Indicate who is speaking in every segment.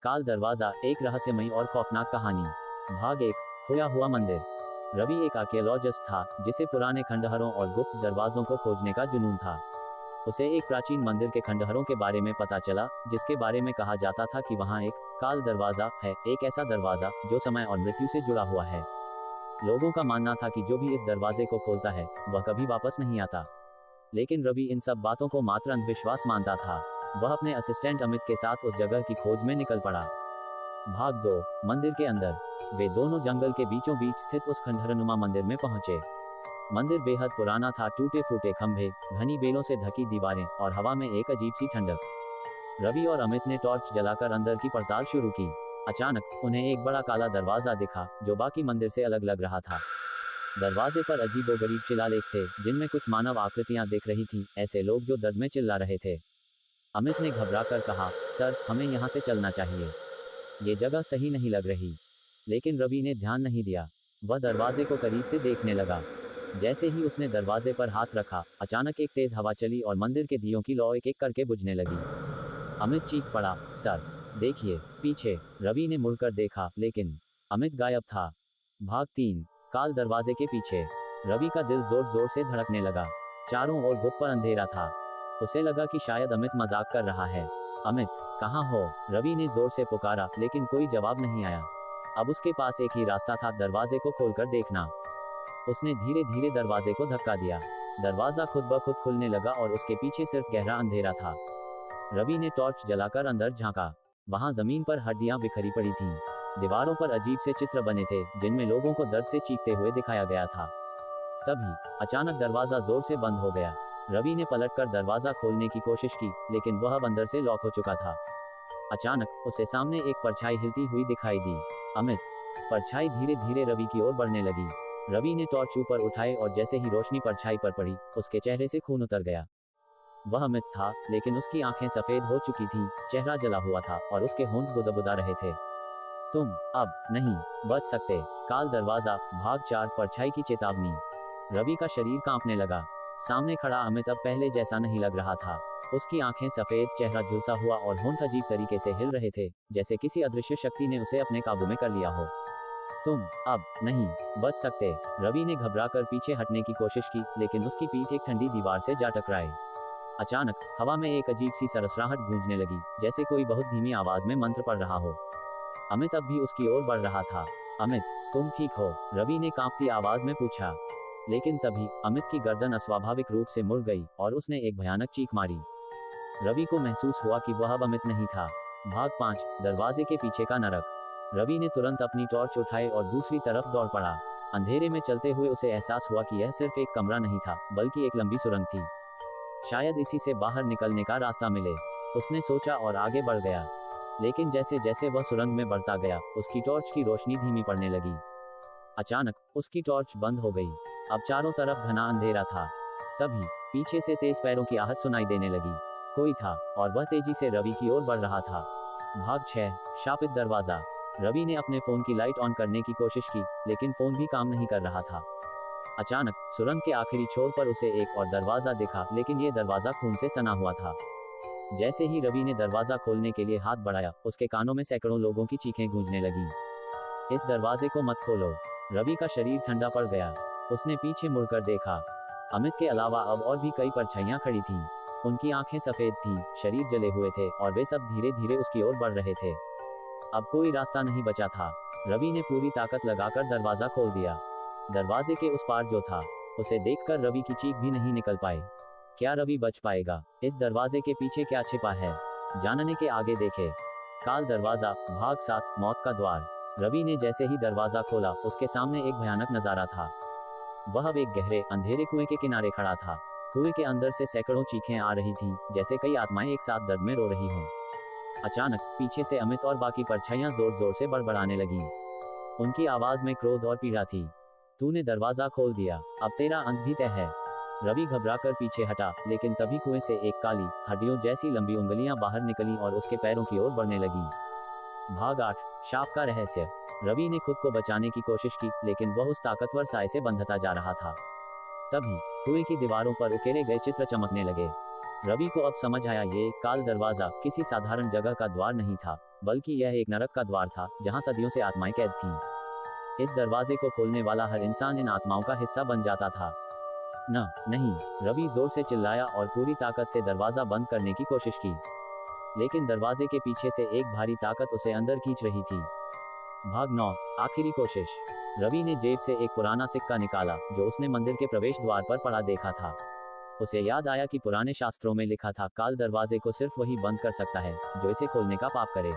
Speaker 1: काल दरवाजा, एक रहस्यमयी और खौफनाक कहानी। भाग 1, खोया हुआ मंदिर। रवि एक आर्कियोलॉजिस्ट था जिसे पुराने खंडहरों और गुप्त दरवाजों को खोजने का जुनून था। उसे एक प्राचीन मंदिर के खंडहरों के बारे में पता चला, जिसके बारे में कहा जाता था कि वहां एक काल दरवाजा है, एक ऐसा दरवाजा जो समय और मृत्यु से जुड़ा हुआ है। लोगों का मानना था कि जो भी इस दरवाजे को खोलता है वह कभी वापस नहीं आता। लेकिन रवि इन सब बातों को मात्र अंधविश्वास मानता था। वह अपने असिस्टेंट अमित के साथ उस जगह की खोज में निकल पड़ा। भाग 2, मंदिर के अंदर। वे दोनों जंगल के बीचों बीच स्थित उस खंडहरनुमा मंदिर में पहुंचे। मंदिर बेहद पुराना था, टूटे फूटे खंभे, घनी बेलों से ढकी दीवारें और हवा में एक अजीब सी ठंडक। रवि और अमित ने टॉर्च जलाकर अंदर की पड़ताल शुरू की। अचानक उन्हें एक बड़ा काला दरवाजा दिखा जो बाकी मंदिर से अलग लग रहा था। दरवाजे पर अजीबोगरीब शिलालेख थे जिनमें कुछ मानव आकृतियां दिख रही थीं, ऐसे लोग जो दर्द में चिल्ला रहे थे। अमित ने घबराकर कहा, सर, हमें यहाँ से चलना चाहिए। ये जगह सही नहीं लग रही। लेकिन रवि ने ध्यान नहीं दिया। वह दरवाजे को करीब से देखने लगा। जैसे ही उसने दरवाजे पर हाथ रखा, अचानक एक तेज हवा चली और मंदिर के दियों की लौ एक एक करके बुझने लगी। अमित चीख पड़ा, सर, देखिए, पीछे। रवि ने मुड़कर देखा, लेकिन अमित गायब था। भाग 3, काल दरवाजे के पीछे। रवि का दिल जोर जोर से धड़कने लगा। चारों ओर गुप्त पर अंधेरा था। उसे लगा कि शायद अमित मजाक कर रहा है। अमित, कहाँ हो? रवि ने जोर से पुकारा, लेकिन कोई जवाब नहीं आया। अब उसके पास एक ही रास्ता था, दरवाजे को खोलकर देखना। उसने धीरे धीरे दरवाजे को धक्का दिया। दरवाजा खुद ब खुद खुलने लगा और उसके पीछे सिर्फ गहरा अंधेरा था। रवि ने टॉर्च जलाकर अंदर झांका। वहां जमीन पर हड्डियां बिखरी पड़ी थीं। दीवारों पर अजीब से चित्र बने थे जिनमें लोगों को दर्द से चीखते हुए दिखाया गया था। तभी अचानक दरवाजा जोर से बंद हो गया। रवि ने पलटकर दरवाजा खोलने की कोशिश की, लेकिन वह अब अंदर से लॉक हो चुका था। अचानक उसे सामने एक परछाई हिलती हुई दिखाई दी। अमित। परछाई धीरे धीरे रवि की ओर बढ़ने लगी। रवि ने टॉर्च ऊपर उठाए और जैसे ही रोशनी परछाई पर पड़ी, उसके चेहरे से खून उतर गया। वह अमित था, लेकिन उसकी आंखें सफेद हो चुकी थीं, चेहरा जला हुआ था और उसके होंठ बुदबुदा रहे थे। तुम अब नहीं बच सकते। काल दरवाजा, भाग 4, परछाई की चेतावनी। रवि का शरीर कांपने लगा। सामने खड़ा अमित अब पहले जैसा नहीं लग रहा था। उसकी आंखें सफेद, चेहरा झुलसा हुआ और होंठ अजीब तरीके से हिल रहे थे, जैसे किसी अदृश्य शक्ति ने उसे अपने काबू में कर लिया हो। तुम अब नहीं बच सकते। रवि ने घबराकर पीछे हटने की कोशिश की, लेकिन उसकी पीठ एक ठंडी दीवार से जा टकराई। अचानक हवा में एक अजीब सी सरसराहट गूंजने लगी, जैसे कोई बहुत धीमी आवाज में मंत्र पढ़ रहा हो। अमित अब भी उसकी ओर बढ़ रहा था। अमित, तुम ठीक हो? रवि ने कांपती आवाज में पूछा। लेकिन तभी अमित की गर्दन अस्वाभाविक रूप से मुड़ गई और उसने एक भयानक चीख मारी। रवि को महसूस हुआ कि वह अब अमित नहीं था। भाग 5, दरवाजे के पीछे का नरक। रवि ने तुरंत अपनी टॉर्च उठाई और दूसरी तरफ दौड़ पड़ा। अंधेरे में चलते हुए उसे एहसास हुआ कि यह सिर्फ एक कमरा नहीं था, बल्कि एक लंबी सुरंग थी। शायद इसी से बाहर निकलने का रास्ता मिले, उसने सोचा और आगे बढ़ गया। लेकिन जैसे जैसे वह सुरंग में बढ़ता गया, उसकी टॉर्च की रोशनी धीमी पड़ने लगी। अचानक उसकी टॉर्च बंद हो गई। अब चारों तरफ घना अंधेरा था। तभी पीछे से तेज पैरों की आहट सुनाई देने लगी। कोई था और वह तेजी से रवि की ओर बढ़ रहा था। भाग 6, शापित दरवाजा। रवि ने अपने फोन की लाइट ऑन करने की कोशिश की, लेकिन फोन भी काम नहीं कर रहा था। अचानक सुरंग के आखिरी छोर पर उसे एक और दरवाजा दिखा, लेकिन यह दरवाजा खून से सना हुआ था। जैसे ही रवि ने दरवाजा खोलने के लिए हाथ बढ़ाया, उसके कानों में सैकड़ों लोगों की चीखें गूंजने लगी। इस दरवाजे को मत खोलो। रवि का शरीर ठंडा पड़ गया। उसने पीछे मुड़कर देखा। अमित के अलावा अब और भी कई परछाइयां खड़ी थीं। उनकी आंखें सफेद थीं, शरीर जले हुए थे और वे सब धीरे धीरे उसकी ओर बढ़ रहे थे। अब कोई रास्ता नहीं बचा था। रवि ने पूरी ताकत लगाकर दरवाजा खोल दिया। दरवाजे के उस पार जो था, उसे देखकर रवि की चीख भी नहीं निकल पाई। क्या रवि बच पाएगा? इस दरवाजे के पीछे क्या छिपा है? जानने के आगे देखे। काल दरवाजा, भाग 7, मौत का द्वार। रवि ने जैसे ही दरवाजा खोला, उसके सामने एक भयानक नजारा था। वह अब एक गहरे अंधेरे कुएं के किनारे खड़ा था। कुएं के अंदर से सैकड़ों चीखें आ रही थीं, जैसे कई आत्माएं एक साथ दर्द में रो रही हों। अचानक पीछे से अमित और बाकी परछाइयां जोर जोर से बड़बड़ाने लगीं। उनकी आवाज में क्रोध और पीड़ा थी। तूने दरवाजा खोल दिया, अब तेरा अंत भी तय है। रवि घबराकर पीछे हटा, लेकिन तभी कुएं से एक काली, हड्डियों जैसी लंबी उंगलियां बाहर निकलीं और उसके पैरों की ओर बढ़ने लगीं। भाग 8, शाप का रहस्य। रवि ने खुद को बचाने की कोशिश की, लेकिन वह उस ताकतवर साए से बंधता जा रहा था। तभी कुएं की दीवारों पर उकेरे गए चित्र चमकने लगे। रवि को अब समझ आया, ये काल दरवाजा किसी साधारण जगह का द्वार नहीं था, बल्कि यह एक नरक का द्वार था जहां सदियों से आत्माएं कैद थीं। इस दरवाजे को खोलने वाला हर इंसान इन आत्माओं का हिस्सा बन जाता था। नहीं। रवि जोर से चिल्लाया और पूरी ताकत से दरवाजा बंद करने की कोशिश की, लेकिन दरवाजे के पीछे से एक भारी ताकत उसे अंदर खींच रही थी। भाग 9, आखिरी कोशिश। रवि ने जेब से एक पुराना सिक्का निकाला जो उसने मंदिर के प्रवेश द्वार पर पड़ा देखा था। उसे याद आया कि पुराने शास्त्रों में लिखा था, काल दरवाजे को सिर्फ वही बंद कर सकता है जो इसे खोलने का पाप करे।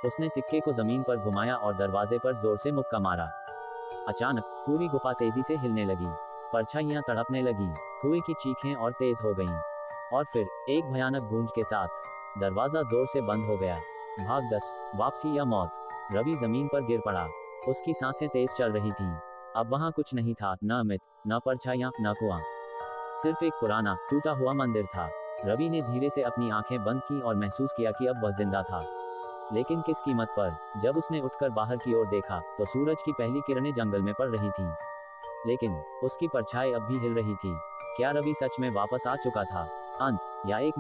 Speaker 1: उसने सिक्के को जमीन पर घुमाया और दरवाजे पर जोर से मुक्का मारा। अचानक पूरी गुफा तेजी से हिलने लगी, परछाइयां तड़पने लगी, कुएं की चीखें और तेज हो गईं, और फिर एक भयानक गूंज के साथ दरवाजा जोर से बंद हो गया। भाग 10, वापसी या मौत। रवि जमीन पर गिर पड़ा। उसकी सांसें तेज चल रही थीं। अब वहां कुछ नहीं था, न अमित, न परछाइयां, न कुआं। सिर्फ एक पुराना टूटा हुआ मंदिर था। रवि ने धीरे से अपनी आंखें बंद की और महसूस किया कि अब वह जिंदा था, लेकिन किस कीमत पर। जब उसने उठकर बाहर की ओर देखा तो सूरज की पहली किरणें जंगल में पड़ रही थीं, लेकिन उसकी परछाई अब भी हिल रही थी। क्या रवि सच में वापस आ चुका था? अंत या एक